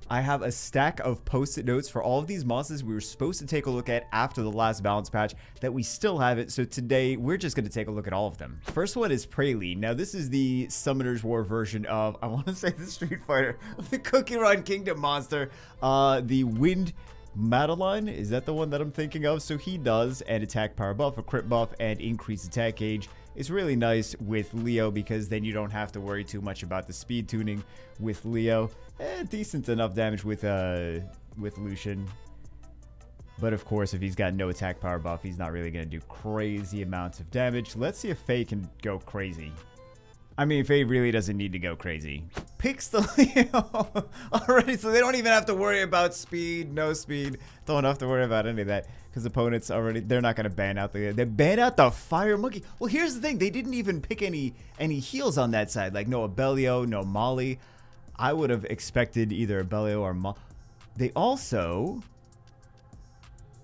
I have a stack of post-it notes for all of these monsters we were supposed to take a look at after the last balance patch that we still haven't. So today we're just going to take a look at all of them. First one is Praline. Now this is the Summoner's War version of, I want to say the Street Fighter, the Cookie Run Kingdom monster. The Wind Madeline, is that the one that I'm thinking of? So he does an attack power buff, a crit buff, and increased attack gauge. It's really nice with Leo because then you don't have to worry too much about the speed tuning with Leo. Decent enough damage with Lucian. But of course, if he's got no attack power buff, he's not really going to do crazy amounts of damage. Let's see if Faye can go crazy. I mean, Faye really doesn't need to go crazy. Picks the Leo already, so they don't even have to worry about speed, no speed. Don't have to worry about any of that. Because opponents already, they're not going to ban out they ban out the Fire Monkey. Well, here's the thing. They didn't even pick any heals on that side. Like no Abelio, no Molly. I would have expected either Abelio or Molly. They also...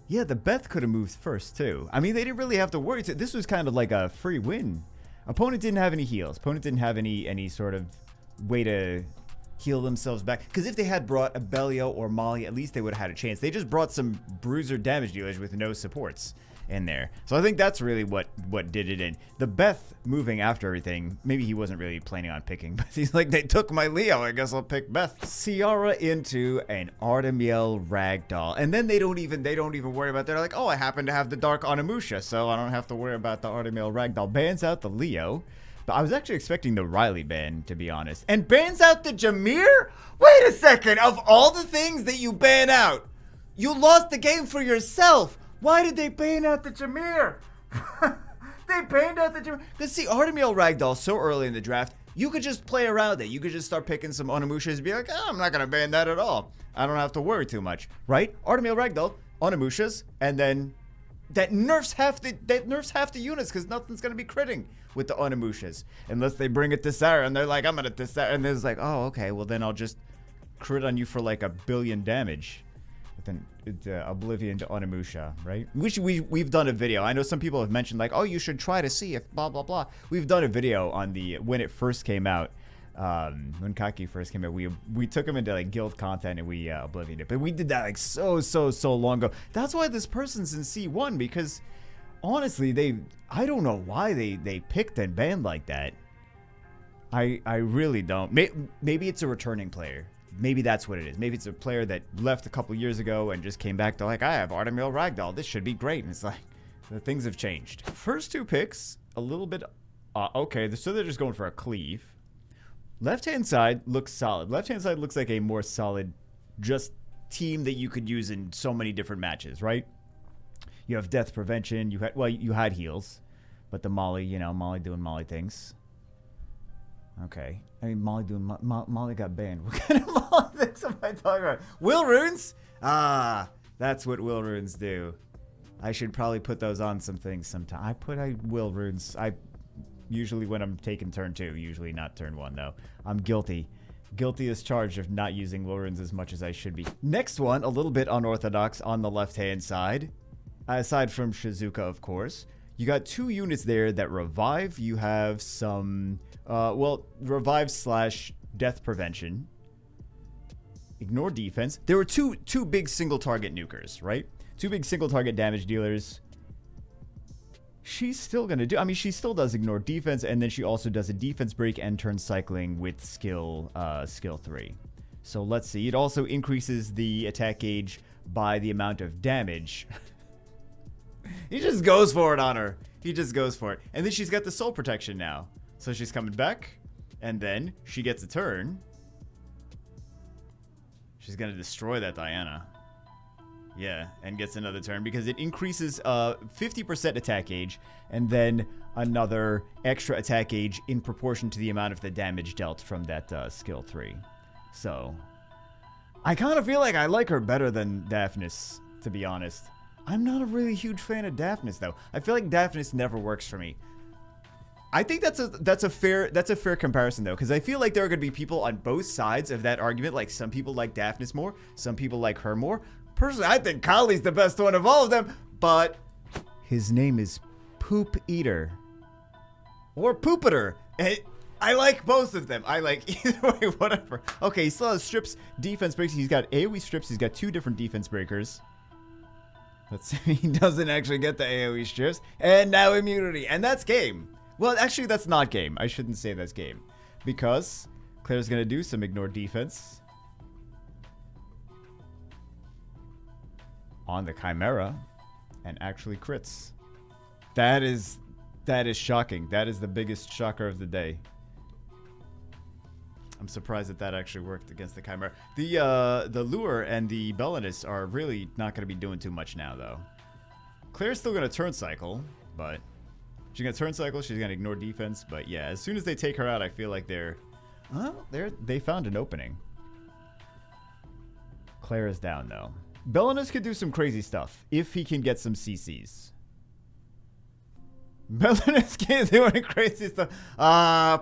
Yeah, the Beth could have moved first too. I mean, they didn't really have to worry. This was kind of like a free win. Opponent didn't have any heals. Opponent didn't have any sort of way to heal themselves back. Because if they had brought Abelio or Molly, at least they would have had a chance. They just brought some bruiser damage dealers with no supports in there. So I think that's really what did it in. The Beth moving after everything, maybe he wasn't really planning on picking, but he's like, they took my Leo, I guess I'll pick Beth. Ciara into an Artemiel Ragdoll. And then they don't even worry about that. They're like, oh, I happen to have the Dark Onimusha, so I don't have to worry about the Artemiel Ragdoll. Bans out the Leo. But I was actually expecting the Riley ban, to be honest. And bans out the Jameer? Wait a second, of all the things that you ban out, you lost the game for yourself. Why did they ban out the Jameer? They banned out the Jameer. Because see, Artemiel Ragdoll so early in the draft, you could just play around it. You could just start picking some Onimushas and be like, oh, I'm not going to ban that at all. I don't have to worry too much, right? Artemiel Ragdoll, Onimushas, and then that nerfs half the units because nothing's going to be critting with the Onimushas. Unless they bring it to Sarah and they're like, I'm going to Sarah. And there's like, oh, okay, well then I'll just crit on you for like 1 billion damage. Then Oblivion to Onimusha, right? We've done a video. I know some people have mentioned like, oh, you should try to see if blah blah blah. We've done a video on when it first came out, when Kaki first came out. We took him into like guild content and we Oblivioned it, but we did that like so long ago. That's why this person's in C1 because honestly, I don't know why they picked and banned like that. I really don't. Maybe it's a returning player. Maybe that's what it is. Maybe it's a player that left a couple years ago and just came back to like, I have Artemiel Ragdoll. This should be great. And it's like, the things have changed. First two picks, a little bit... okay, so they're just going for a cleave. Left-hand side looks solid. Left-hand side looks like a more solid just team that you could use in so many different matches, right? You have death prevention. You had heals. But the Molly, Molly doing Molly things. Okay. I mean, Molly got banned. What kind of Molly things am I talking about? Will runes? Ah, that's what will runes do. I should probably put those on some things sometime. I will runes. Usually when I'm taking turn 2, usually not turn 1 though. I'm guilty. Guilty as charged of not using will runes as much as I should be. Next one, a little bit unorthodox on the left-hand side. Aside from Shizuka, of course. You got 2 units there that revive. You have some... revive / death prevention. Ignore defense. There were two big single target nukers, right? 2 big single target damage dealers. She's still gonna do. I mean, she still does ignore defense, and then she also does a defense break and turn cycling with skill 3. So let's see. It also increases the attack gauge by the amount of damage. He just goes for it on her. He just goes for it, and then she's got the soul protection now. So she's coming back, and then she gets a turn. She's going to destroy that Diana. Yeah, and gets another turn because it increases 50% attack gauge, and then another extra attack gauge in proportion to the amount of the damage dealt from that skill 3. So, I kind of feel like I like her better than Daphnis, to be honest. I'm not a really huge fan of Daphnis, though. I feel like Daphnis never works for me. I think that's a fair comparison though, because I feel like there are going to be people on both sides of that argument. Like some people like Daphnis more, some people like her more. Personally, I think Kali's the best one of all of them, but his name is Poop Eater or Poopiter. I like both of them. I like either way, whatever. Okay, he still has strips, defense breaks. He's got AoE strips. He's got 2 different defense breakers. Let's see. He doesn't actually get the AoE strips. And now immunity. And that's game. Well, actually, that's not game. I shouldn't say that's game. Because Claire's going to do some ignore defense on the Chimera and actually crits. That is shocking. That is the biggest shocker of the day. I'm surprised that that actually worked against the Chimera. The Lure and the Belinus are really not going to be doing too much now, though. Claire's still going to turn cycle, but she's going to turn cycle. She's going to ignore defense, but yeah, as soon as they take her out, I feel like they found an opening. Claire is down, though. Belinus could do some crazy stuff if he can get some CCs. Belinus can't do any crazy stuff.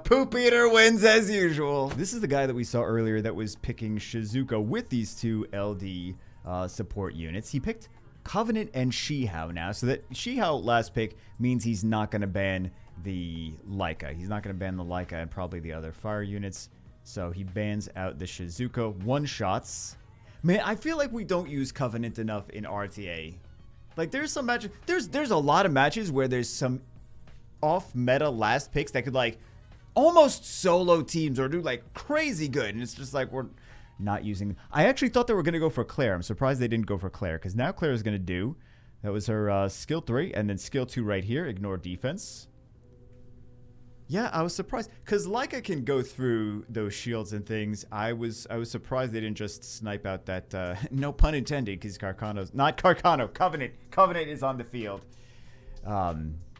Poop Eater wins as usual. This is the guy that we saw earlier that was picking Shizuka with these 2 LD support units. He picked Covenant and Shihao now, so that Shihao last pick means he's not going to ban the Leica. He's not going to ban the Leica and probably the other fire units. So he bans out the Shizuka one-shots. Man, I feel like we don't use Covenant enough in RTA. Like, there's some matches, there's a lot of matches where there's some off-meta last picks that could, like, almost solo teams or do, like, crazy good. And it's just like, we're not using... I actually thought they were going to go for Claire. I'm surprised they didn't go for Claire, because now Claire is going to do... That was her skill 3, and then skill 2 right here, ignore defense. Yeah, I was surprised, because Leica can go through those shields and things. I was surprised they didn't just snipe out that... no pun intended, because Carcano's... Not Carcano, Covenant. Covenant is on the field.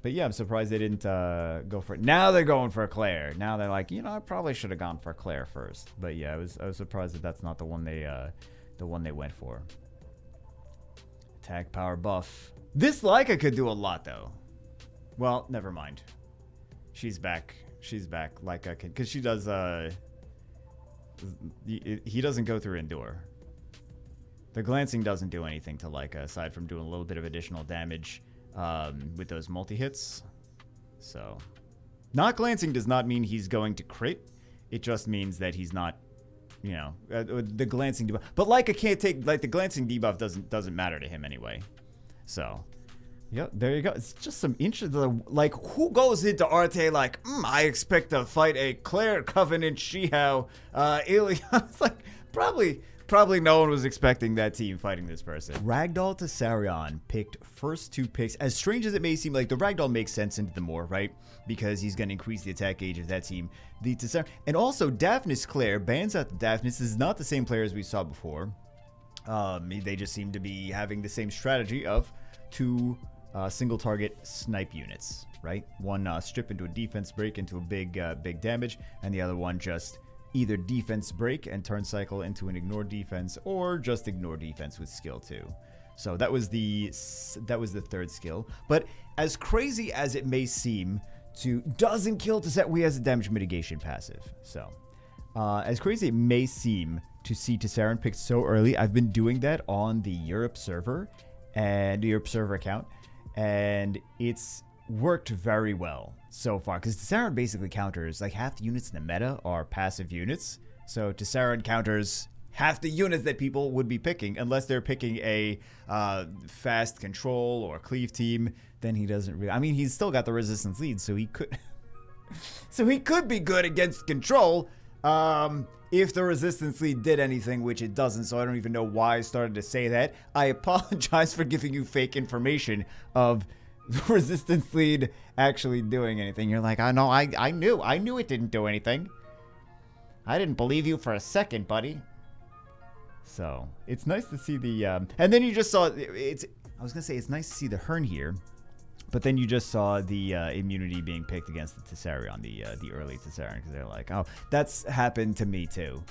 But yeah, I'm surprised they didn't go for it. Now they're going for Claire. Now they're like, you know, I probably should have gone for Claire first. But yeah, I was surprised that that's not the one they went for. Attack power buff. This Leica could do a lot though. Well, never mind. She's back. She's back. Leica can, because she does. He doesn't go through endure. The glancing doesn't do anything to Leica aside from doing a little bit of additional damage. With those multi-hits. So, not glancing does not mean he's going to crit. It just means that he's not, you know, the glancing debuff. But Leica can't take, like, the glancing debuff doesn't matter to him anyway. So, yep, there you go. It's just some interesting, like, who goes into RTA like, I expect to fight a Claire, Covenant, Shihao, Ilion. It's like, Probably no one was expecting that team fighting this person. Ragdoll to Sarion picked first 2 picks. As strange as it may seem, like the Ragdoll makes sense into the more, right? Because he's going to increase the attack gauge of that team. The Tessarion, and also Daphnis Claire bans out the Daphnis. This is not the same player as we saw before. They just seem to be having the same strategy of 2 single target snipe units, right? One strip into a defense break into a big damage, and the other one just either defense break and turn cycle into an ignore defense, or just ignore defense with skill 2. So that was the 3rd skill. But as crazy as it may seem, doesn't kill to set, we has a damage mitigation passive. So as crazy it may seem to see Tessarion picked so early, I've been doing that on the Europe server and the Europe server account, and it's worked very well so far, because Tessarion basically counters, like, half the units in the meta are passive units. So Tessarion counters half the units that people would be picking, unless they're picking a fast control or cleave team. Then he doesn't really, I mean, he's still got the resistance lead, so he could so he could be good against control if the resistance lead did anything, which it doesn't. So I don't even know why I started to say that. I apologize for giving you fake information of resistance lead actually doing anything. You're like, I know, I knew it didn't do anything. I didn't believe you for a second, buddy. So it's nice to see the and then you just saw I was gonna say it's nice to see the Hearn here, but then you just saw the immunity being picked against the Tessarion, the early Tessarion, because they're like, oh, that's happened to me too.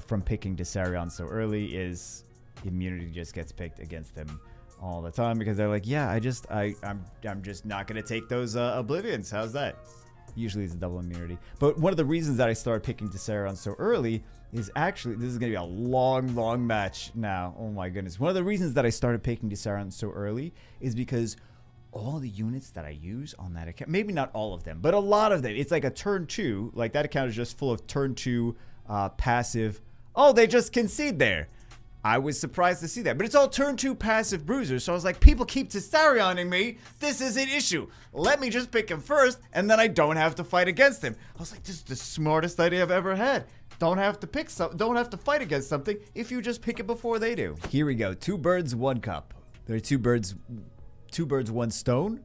From picking Tessarion so early, is immunity just gets picked against them all the time, because they're like, yeah, I'm just not gonna take those oblivions. How's that? Usually it's a double immunity. But one of the reasons that I started picking Tessarion so early is actually, this is gonna be a long match now. Oh my goodness. One of the reasons that I started picking Tessarion so early is because all the units that I use on that account, maybe not all of them, but a lot of them. It's like a turn 2. Like that account is just full of turn 2 passive. Oh, they just concede there. I was surprised to see that, but it's all turn 2 passive bruisers. So I was like, people keep Testarioning me. This is an issue. Let me just pick him first, and then I don't have to fight against him. I was like, this is the smartest idea I've ever had. Don't have to fight against something if you just pick it before they do. Here we go. 2 birds, 1 cup. There are 2 birds, 1 stone.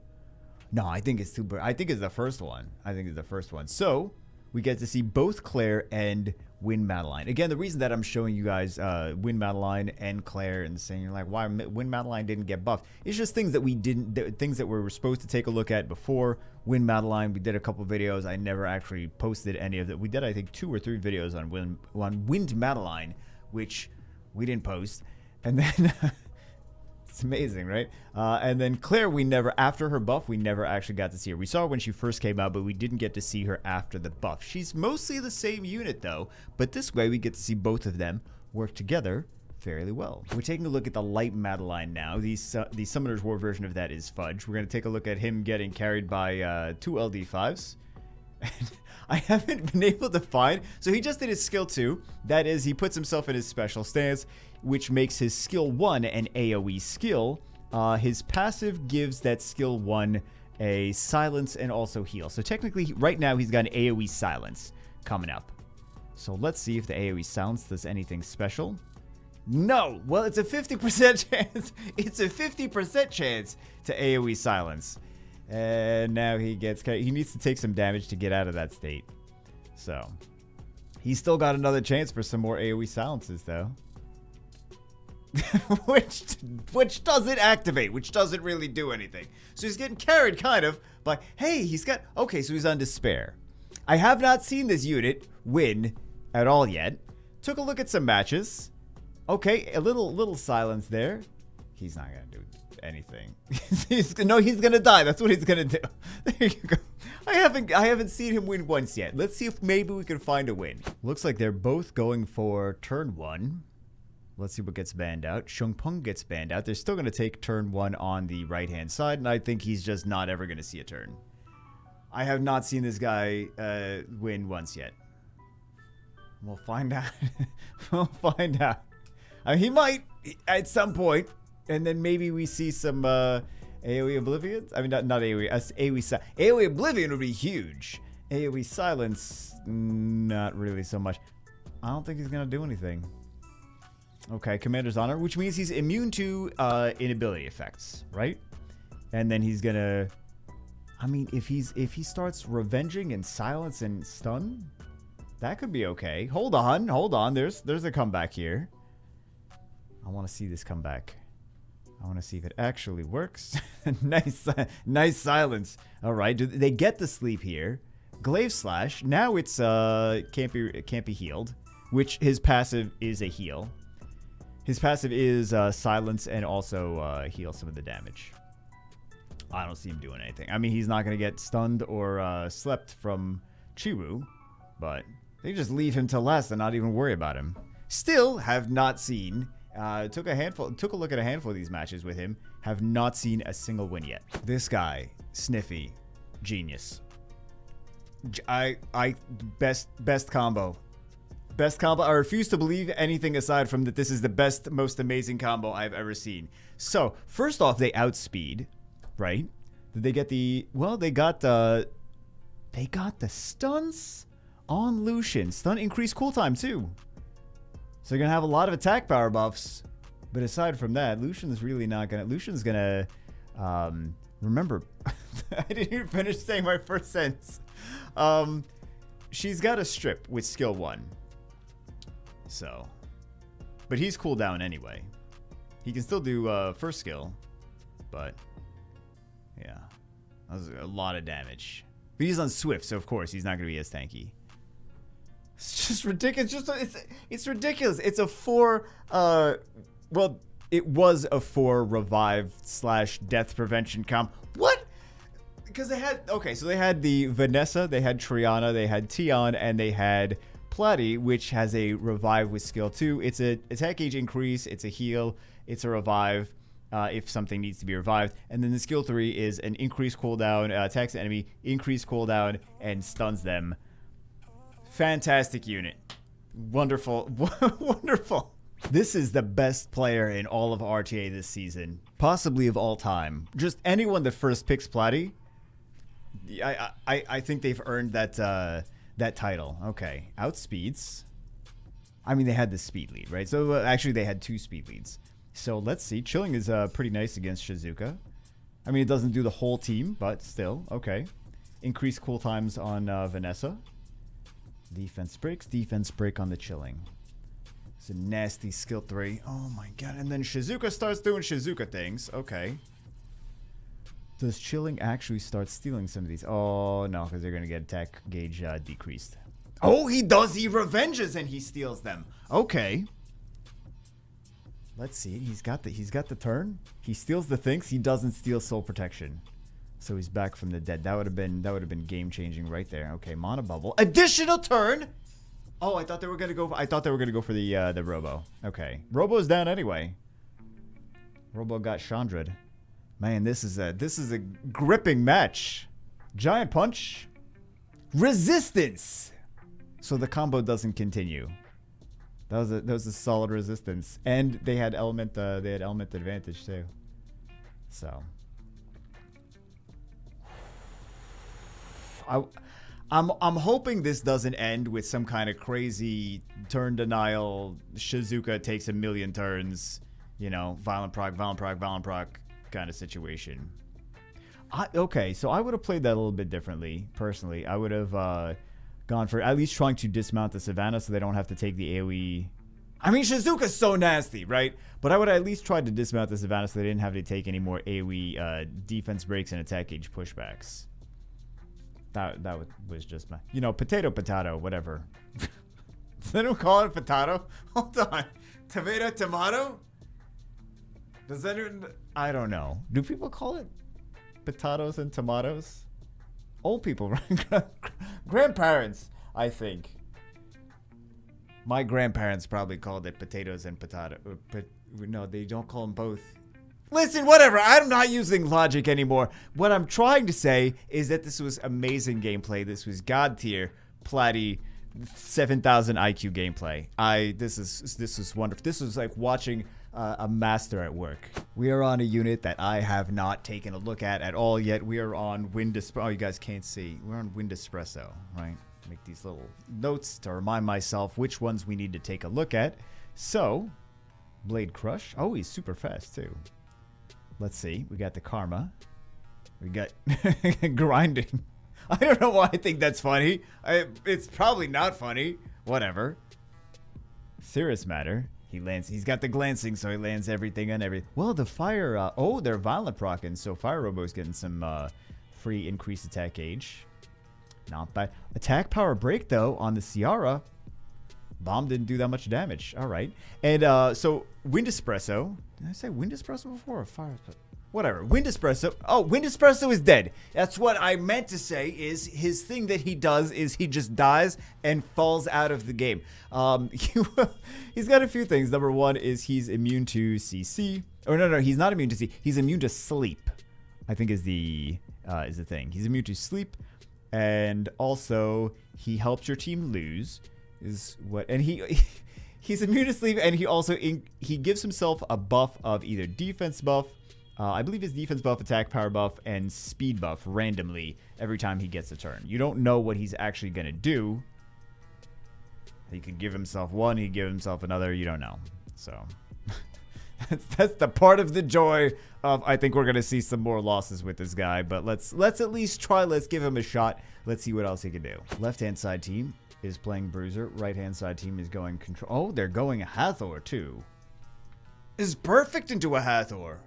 No, I think it's 2 birds. I think it's the first one. So we get to see both Claire and Win Madeline. Again, the reason that I'm showing you guys Win Madeline and Claire and saying you're like, why Win Madeline didn't get buffed? It's just things that we didn't, things that we were supposed to take a look at before Win Madeline. We did a couple videos. I never actually posted any of that. We did, I think, 2 or 3 videos on Wind Madeline, which we didn't post. And then it's amazing, right? And then Claire, after her buff, we never actually got to see her. We saw her when she first came out, but we didn't get to see her after the buff. She's mostly the same unit, though, but this way we get to see both of them work together fairly well. We're taking a look at the Light Madeline now. The Summoner's War version of that is Fudge. We're going to take a look at him getting carried by 2 LD5s. And I haven't been able to find... So he just did his skill 2. That is, he puts himself in his special stance, which makes his skill 1 an AoE skill. His passive gives that skill 1 a silence and also heal. So technically, right now, he's got an AoE silence coming up. So let's see if the AoE silence does anything special. No! Well, it's a 50% chance. It's a 50% chance to AoE silence. And now he needs to take some damage to get out of that state. So he's still got another chance for some more AoE silences, though. which doesn't activate, which doesn't really do anything. So he's getting carried kind of by, hey, okay, so he's on Despair. I have not seen this unit win at all yet. Took a look at some matches. Okay, a little silence there. He's not gonna do anything. he's gonna die. That's what he's gonna do. There you go. I haven't seen him win once yet. Let's see if maybe we can find a win. Looks like they're both going for turn 1. Let's see what gets banned out. Shungpung gets banned out. They're still gonna take turn 1 on the right-hand side, and I think he's just not ever gonna see a turn. I have not seen this guy win once yet. We'll find out. We'll find out. He might at some point, and then maybe we see some AoE Oblivion. I mean, not AoE. AoE Oblivion would be huge. AoE Silence, not really so much. I don't think he's gonna do anything. Okay, Commander's Honor, which means he's immune to inability effects, right? And then he's gonna. I mean, if he starts revenging and silence and stun, that could be okay. Hold on. There's a comeback here. I want to see this comeback. I want to see if it actually works. nice silence. All right, they get the sleep here. Glaive Slash. Now it's can't be healed, which his passive is a heal. His passive is silence and also heal some of the damage. I don't see him doing anything. I mean, he's not gonna get stunned or slept from Chiwu, but they just leave him till last and not even worry about him. Still have not seen. Took a look at a handful of these matches with him. Have not seen a single win yet. This guy, Sniffy, genius. Best combo. Best combo. I refuse to believe anything aside from that this is the best, most amazing combo I've ever seen. So, first off, they outspeed, right? Did they get the... Well, they got the stuns on Lucian. Stun increased cooltime, too. So you're going to have a lot of attack power buffs. But aside from that, Lucian's really not going to... Lucian's going to... remember, I didn't even finish saying my first sentence. She's got a strip with skill 1. So... But he's cooldown anyway. He can still do first skill. But... Yeah. That was a lot of damage. But he's on Swift, so of course he's not going to be as tanky. It's just ridiculous. It's ridiculous. It's a 4, well, it was a 4 revive / death prevention comp. What? Because they had, okay, so they had the Vanessa, they had Triana, they had Tion, and they had Platy, which has a revive with skill 2. It's a attack gauge increase, it's a heal, it's a revive, if something needs to be revived. And then the skill 3 is an increased cooldown, attacks the enemy, increased cooldown, and stuns them. Fantastic unit. Wonderful. Wonderful. This is the best player in all of RTA this season. Possibly of all time. Just anyone that first picks Platy, I think they've earned that title. Okay. Outspeeds. I mean, they had the speed lead, right? So actually, they had 2 speed leads. So let's see. Chilling is pretty nice against Shizuka. I mean, it doesn't do the whole team, but still. Okay. Increased cool times on Vanessa. Defense breaks. Defense break on the Chilling. It's a nasty skill 3. Oh my god. And then Shizuka starts doing Shizuka things. Okay. Does Chilling actually start stealing some of these? Oh, no, because they're going to get attack gauge decreased. Oh, he does. He revenges and he steals them. Okay. Let's see. He's got the turn. He steals the things. He doesn't steal soul protection. So he's back from the dead. That would have been game changing right there. Okay, Mana Bubble. Additional turn. Oh, I thought they were gonna go. I thought they were gonna go for the Robo. Okay, Robo's down anyway. Robo got Chandra'd. Man, this is a gripping match. Giant punch. Resistance. So the combo doesn't continue. That was a solid resistance, and they had element advantage too. So I'm hoping this doesn't end with some kind of crazy turn denial. Shizuka takes a million turns, you know, violent proc kind of situation. Okay, so I would have played that a little bit differently. Personally, I would have gone for at least trying to dismount the Savannah so they don't have to take the AoE. I mean, Shizuka's so nasty, right? But I would have at least tried to dismount the Savannah so they didn't have to take any more AoE defense breaks and attack gauge pushbacks. That was just my, you know, potato, whatever. Does anyone call it potato? Hold on. Tomato? Does anyone, I don't know. Do people call it potatoes and tomatoes? Old people, right? Grandparents, I think. My grandparents probably called it potatoes and potato. No, they don't call them both. Listen, whatever. I'm not using logic anymore. What I'm trying to say is that this was amazing gameplay. This was god tier, Platy, 7,000 IQ gameplay. This is wonderful. This was like watching a master at work. We are on a unit that I have not taken a look at all yet. We are on Wind Espresso. Oh, you guys can't see. We're on Wind Espresso, right? Make these little notes to remind myself which ones we need to take a look at. So, Blade Crush. Oh, he's super fast too. Let's see. We got the Karma. We got Grinding. I don't know why I think that's funny. It's probably not funny. Whatever. Serious Matter. He's got the glancing, so he lands everything on everything. Well, the fire, oh, they're violent procking, so Fire Robo's getting some free increased attack gauge. Not bad. Attack power break, though, on the Ciara. Bomb didn't do that much damage. All right. And so Wind Espresso. Did I say Wind Espresso before or Fire Espresso? Whatever. Wind Espresso. Oh, Wind Espresso is dead. That's what I meant to say. Is his thing that he does is he just dies and falls out of the game. He's got a few things. Number one is he's immune to CC. Or no, he's not immune to CC. He's immune to sleep, I think is the thing. He's immune to sleep, and also he helps your team lose. Is what, and he's immune to sleep, and he also he gives himself a buff of either defense buff. I believe his defense buff, attack power buff, and speed buff randomly every time he gets a turn. You don't know what he's actually going to do. He could give himself one, he'd give himself another. You don't know. So that's the part of the joy of, I think we're going to see some more losses with this guy. But let's at least try. Let's give him a shot. Let's see what else he can do. Left-hand side team is playing Bruiser. Right-hand side team is going Control. Oh, they're going a Hathor, too. Is perfect into a Hathor.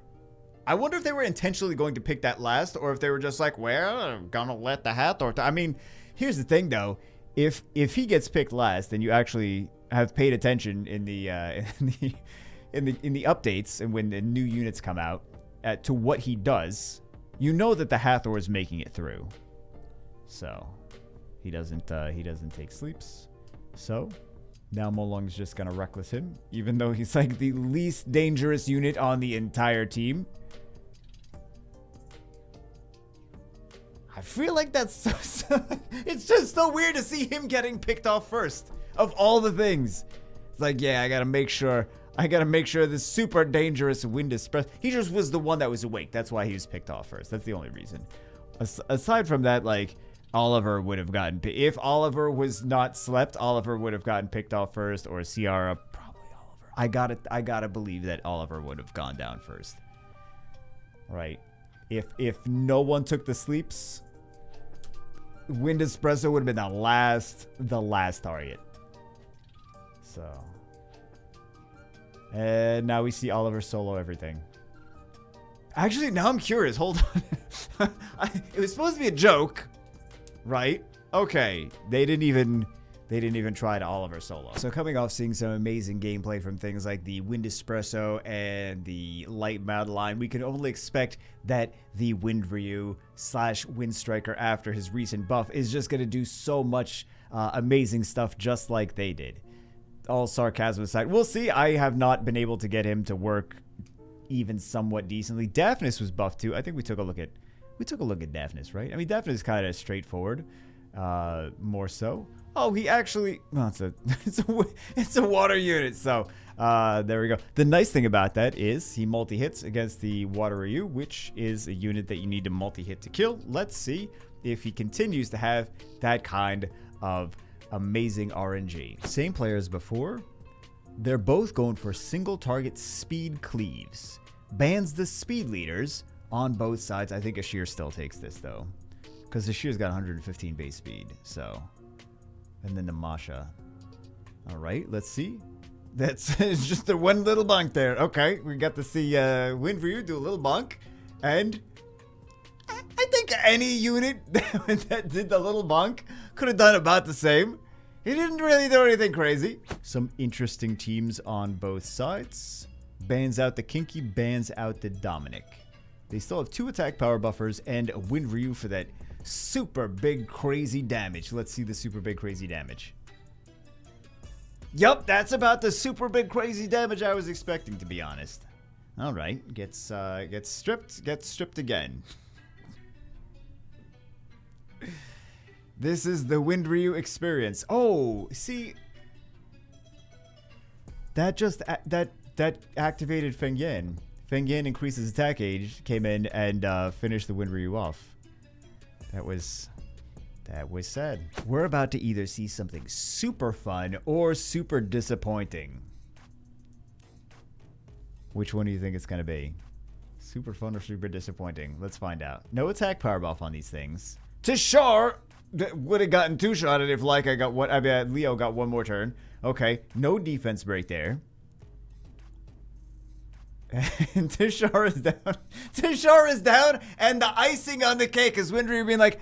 I wonder if they were intentionally going to pick that last, or if they were just like, well, I'm gonna let the Hathor. I mean, here's the thing though: if he gets picked last, then you actually have paid attention in the updates and when the new units come out to what he does. You know that the Hathor is making it through, so he doesn't take sleeps. So Now Molong's just gonna reckless him, even though he's like the least dangerous unit on the entire team. I feel like that's so it's just so weird to see him getting picked off first of all the things. It's like, yeah, I gotta make sure this super dangerous Wind Espresso. He just was the one that was awake. That's why he was picked off first. That's the only reason. Aside from that, like, Oliver would have gotten... If Oliver was not slept, Oliver would have gotten picked off first, or Ciara, probably Oliver. I gotta believe that Oliver would have gone down first. Right. If no one took the sleeps, Wind Espresso would have been the last target. So... And now we see Oliver solo everything. Actually, now I'm curious. Hold on. It was supposed to be a joke, right? Okay. They didn't even try to Oliver solo. So coming off seeing some amazing gameplay from things like the Wind Espresso and the Light Madeline, we can only expect that the Wind Ryu / Wind Striker after his recent buff is just going to do so much amazing stuff just like they did. All sarcasm aside, we'll see. I have not been able to get him to work even somewhat decently. Daphnis was buffed too. I think we took a look at Daphnis, right? I mean, Daphnis is kind of straightforward, more so. Oh, he actually, well, it's a water unit. So there we go. The nice thing about that is he multi-hits against the Water Ryu, which is a unit that you need to multi-hit to kill. Let's see if he continues to have that kind of amazing RNG. Same player as before. They're both going for single target speed cleaves. Bans the speed leaders on both sides. I think Ashir still takes this though, because Ashir's got 115 base speed. So, and then the Masha. All right, let's see. That's it's just a one little bunk there. Okay, we got to see Wind Ryu do a little bunk, and I think any unit that did the little bunk could have done about the same. He didn't really do anything crazy. Some interesting teams on both sides. Bans out the Kinky, bans out the Dominic. They still have 2 attack power buffers and a Wind Ryu for that super big crazy damage. Let's see the super big crazy damage. Yup, that's about the super big crazy damage I was expecting, to be honest. All right, gets stripped again. This is the Wind Ryu experience. Oh, see, that activated Feng Yan. Feng Yan increases attack age, came in and finished the Wind Ryu off. That was sad. We're about to either see something super fun or super disappointing. Which one do you think it's gonna be? Super fun or super disappointing? Let's find out. No attack power buff on these things. Tishar would have gotten 2-shotted if Leica got what? I mean, Leo got one more turn. Okay, no defense break there. And Tishar is down. Tishar is down, and the icing on the cake is Wind Ryu being like,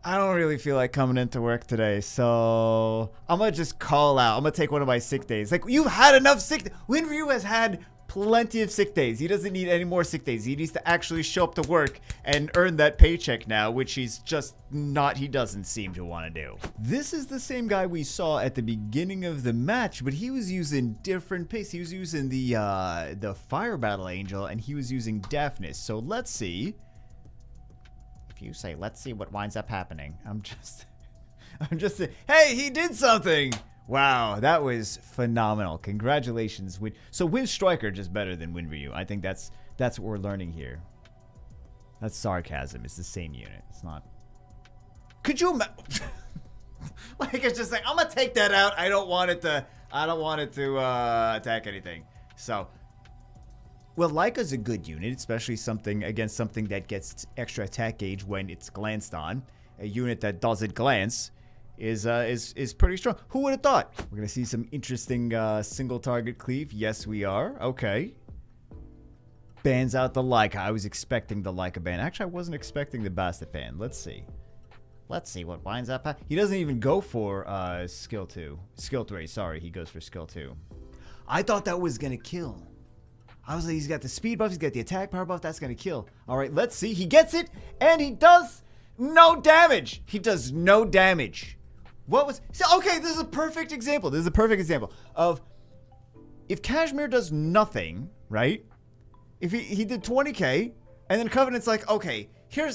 I don't really feel like coming into work today, so I'm gonna just call out. I'm gonna take one of my sick days. Like, you've had enough sick days. Wind Ryu has had plenty of sick days. He doesn't need any more sick days. He needs to actually show up to work and earn that paycheck now, which he doesn't seem to want to do. This is the same guy we saw at the beginning of the match, but he was using different picks. He was using the Fire Battle Angel, and he was using Daphnis. So let's see. If you say, let's see what winds up happening. I'm just saying, hey, he did something. Wow, that was phenomenal. Congratulations. So Wind Striker just better than Wind Ryu. I think that's what we're learning here. That's sarcasm. It's the same unit. It's not. Could you like, it's just like, I'm gonna take that out. I don't want it to attack anything. So, well, Leica's a good unit, especially against something that gets extra attack gauge when it's glanced on. A unit that doesn't glance is pretty strong. Who would have thought? We're gonna see some interesting single target cleave. Yes, we are. Okay. Bans out the Leica. I was expecting the Leica ban. Actually, I wasn't expecting the Bastet ban. Let's see. Let's see what winds up. He doesn't even go for skill 2. Skill 3. Sorry, he goes for skill 2. I thought that was gonna kill. I was like, he's got the speed buff. He's got the attack power buff. That's gonna kill. All right, let's see. He gets it, and he does no damage. He does no damage. What was... So, okay, this is a perfect example. This is a perfect example of if Kashmir does nothing, right? If he did 20k, and then Covenant's like, okay,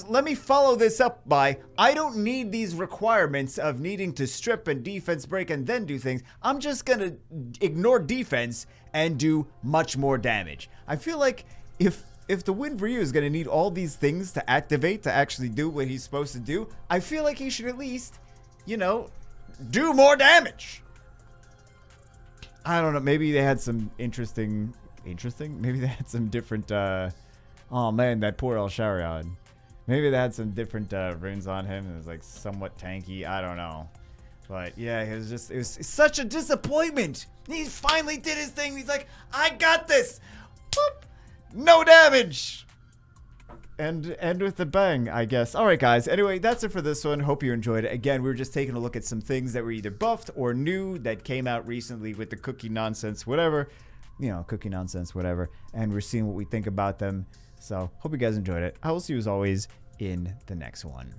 let me follow this up by, I don't need these requirements of needing to strip and defense break and then do things. I'm just gonna ignore defense and do much more damage. I feel like if the Wind Ryu is gonna need all these things to activate to actually do what he's supposed to do, I feel like he should at least, you know, do more damage. I don't know. Maybe they had some interesting. Maybe they had some different. Oh man, that poor El Sharion. Maybe they had some different runes on him. It was like somewhat tanky. I don't know. But yeah, it was such a disappointment. He finally did his thing. He's like, I got this. Whoop. No damage. And with a bang, I guess. All right, guys. Anyway, that's it for this one. Hope you enjoyed it. Again, we were just taking a look at some things that were either buffed or new that came out recently with the cookie nonsense, whatever. You know, cookie nonsense, whatever. And we're seeing what we think about them. So, hope you guys enjoyed it. I will see you as always in the next one.